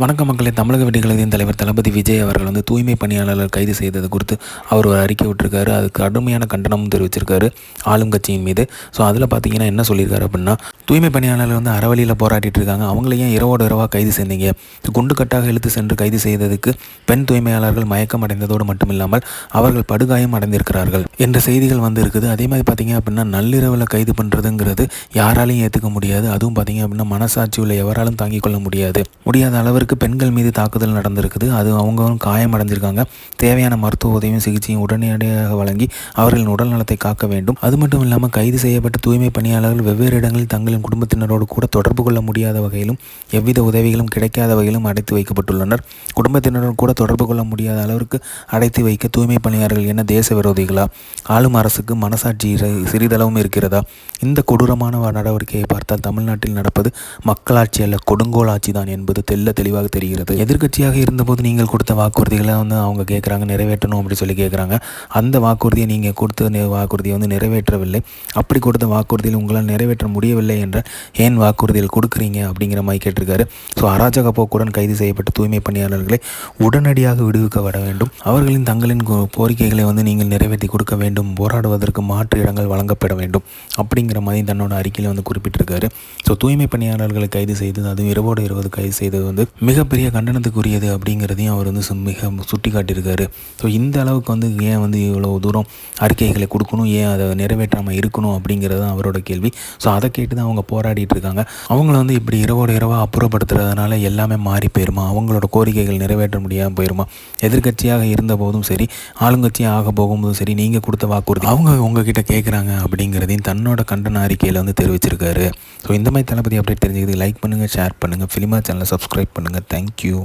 வணக்க மக்களே. தமிழக விடுதலையின் தலைவர் தளபதி விஜய் அவர்கள் தூய்மை பணியாளர்கள் கைது செய்தது குறித்து அவர் ஒரு அறிக்கை விட்டுருக்காரு. அதுக்கு கடுமையான கண்டனமும் தெரிவிச்சிருக்காரு ஆளும் கட்சியின் மீது. ஸோ அதில் பார்த்தீங்கன்னா என்ன சொல்லியிருக்காரு அப்படின்னா, தூய்மை பணியாளர்கள் அறவழியில் போராடிட்டு இருக்காங்க, அவங்களையும் இரவோடு இரவாக கைது செய்தீங்க. குண்டுக்கட்டாக இழுத்து சென்று கைது செய்ததுக்கு பெண் தூய்மையாளர்கள் மயக்கம் அடைந்ததோடு மட்டுமில்லாமல் அவர்கள் படுகாயம் அடைந்திருக்கிறார்கள் என்ற செய்திகள் இருக்குது. அதே மாதிரி பார்த்தீங்க அப்படின்னா, நள்ளிரவில் கைது பண்ணுறதுங்கிறது யாராலையும் ஏற்றுக்க முடியாது. அதுவும் பார்த்தீங்க அப்படின்னா, மனசாட்சி உள்ள எவராலும் தாங்கிக் கொள்ள முடியாத அளவிற்கு பெண்கள் மீது தாக்குதல் நடந்திருக்குது. அது அவங்களும் காயமடைஞ்சிருக்காங்க. தேவையான மருத்துவ உதவியும் சிகிச்சையும் உடனடியாக வழங்கி அவர்களின் உடல் நலத்தை காக்க வேண்டும். அது மட்டும் இல்லாமல் கைது செய்யப்பட்ட தூய்மை பணியாளர்கள் வெவ்வேறு இடங்களில் தங்களின் குடும்பத்தினரோடு கூட தொடர்பு கொள்ள முடியாத வகையிலும் எவ்வித உதவிகளும் கிடைக்காத வகையிலும் அடைத்து வைக்கப்பட்டுள்ளனர். குடும்பத்தினரோடு கூட தொடர்பு கொள்ள முடியாத அளவிற்கு அடைத்து வைக்க தூய்மை பணியாளர்கள் என்ன தேச விரோதிகளா? ஆளும் அரசுக்கு மனசாட்சி சிறிதளவும் இருக்கிறதா? இந்த கொடூரமான நடவடிக்கையை பார்த்தால் தமிழ்நாட்டில் நடப்பது மக்களாட்சி அல்ல, கொடுங்கோல் ஆட்சி தான் என்பது தெளிவாக தெரிகிறது. எதிர்க்கட்சியாக இருந்தபோது நீங்கள் கொடுத்த வாக்குறுதிகளை அவங்க கேட்குறாங்க, நிறைவேற்றணும் அப்படி சொல்லி கேட்குறாங்க. அந்த வாக்குறுதியை நீங்கள் கொடுத்த வாக்குறுதியை நிறைவேற்றவில்லை. அப்படி கொடுத்த வாக்குறுதியில் உங்களால் நிறைவேற்ற முடியவில்லை என்ற ஏன் வாக்குறுதிகள் கொடுக்குறீங்க அப்படிங்கிற மாதிரி கேட்டிருக்காரு. ஸோ அராஜக போக்குடன் கைது செய்யப்பட்ட தூய்மை பணியாளர்களை உடனடியாக விடுவிக்கப்பட வேண்டும். அவர்களின் தங்களின் கோரிக்கைகளை நீங்கள் நிறைவேற்றி கொடுக்க வேண்டும். போராடுவதற்கு மாற்று இடங்கள் வழங்கப்பட வேண்டும் அப்படிங்கிற மாதிரி தன்னோட அறிக்கையில் குறிப்பிட்டிருக்காரு. ஸோ தூய்மை பணியாளர்களை கைது செய்தது, அதுவும் இரவோடு இரவு கைது செய்தது மிகப்பெரிய கண்டனத்துக்குரியது அப்படிங்கிறதையும் அவர் மிக சுட்டி காட்டியிருக்காரு. ஸோ இந்த அளவுக்கு ஏன் இவ்வளோ தூரம் அறிக்கைகளை கொடுக்கணும், ஏன் அதை நிறைவேற்றாமல் இருக்கணும் அப்படிங்கிறது அவரோட கேள்வி. ஸோ அதை கேட்டு தான் அவங்க போராடிட்டு இருக்காங்க. அவங்கள இப்படி இரவோடு இரவாக அப்புறப்படுத்துறதுனால எல்லாமே மாறி போயிருமா? அவங்களோட கோரிக்கைகள் நிறைவேற்ற முடியாமல் போயிருமா? எதிர்கட்சியாக இருந்த போதும் சரி, ஆளுங்கட்சியாக ஆக போகும்போதும் சரி, நீங்கள் கொடுத்த வாக்குறுதி அவங்க உங்ககிட்ட கேட்குறாங்க அப்படிங்கிறதையும் தன்னோட கண்டன அறிக்கையில் தெரிவிச்சிருக்காரு. ஸோ இந்த மாதிரி தளபதி அப்டேட் தெரிஞ்சுக்கிறது லைக் பண்ணுங்கள், ஷேர் பண்ணுங்கள், ஃபிலிமா சேனலை சப்ஸ்கிரைப் பண்ணுங்கள். தேங்க்யூ.